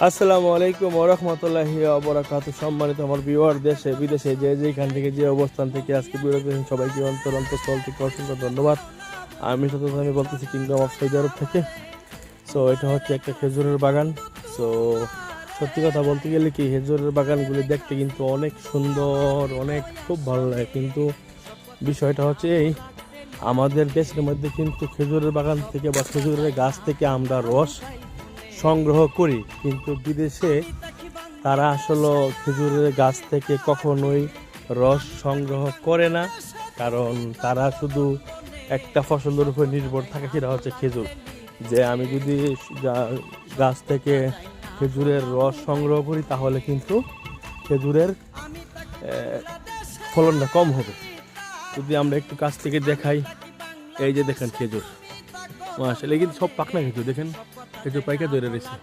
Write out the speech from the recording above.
আসসালামু আলাইকুম ওয়া রাহমাতুল্লাহি ওয়া বারাকাতুহু। সম্মানিত আমার ভিউয়ার, দেশে বিদেশে যে যেখান থেকে যে অবস্থান থেকে আজকে ভিডিও দেখছেন সবাইকে অন্তরস্থল থেকে অসংখ্য ধন্যবাদ। আমি বলতেছি কিংডম অফ সৌদি আরব থেকে। সো এটা হচ্ছে একটা খেজুরের বাগান। সো সত্যি কথা বলতে গেলে কি, খেজুরের বাগানগুলি দেখতে কিন্তু অনেক সুন্দর, অনেক খুব ভালো লাগে। কিন্তু বিষয়টা হচ্ছে এই, আমাদের দেশের মধ্যে কিন্তু খেজুরের বাগান থেকে বা খেজুরের গাছ থেকে আমরা রস সংগ্রহ করি, কিন্তু বিদেশে তারা আসলে খেজুরের গাছ থেকে কখনোই রস সংগ্রহ করে না। কারণ তারা শুধু একটা ফসলের উপর নির্ভর থাকে, সেটা হচ্ছে খেজুর। যে আমি যদি গাছ থেকে খেজুরের রস সংগ্রহ করি তাহলে কিন্তু খেজুরের ফলনটা কম হবে। যদি আমরা একটু কাছ থেকে দেখাই, এই যে দেখেন খেজুর, মাশাআল্লাহ, কিন্তু সব পাকনা খেজুর। দেখেন খেজুর পাইকা ধরে রয়েছে।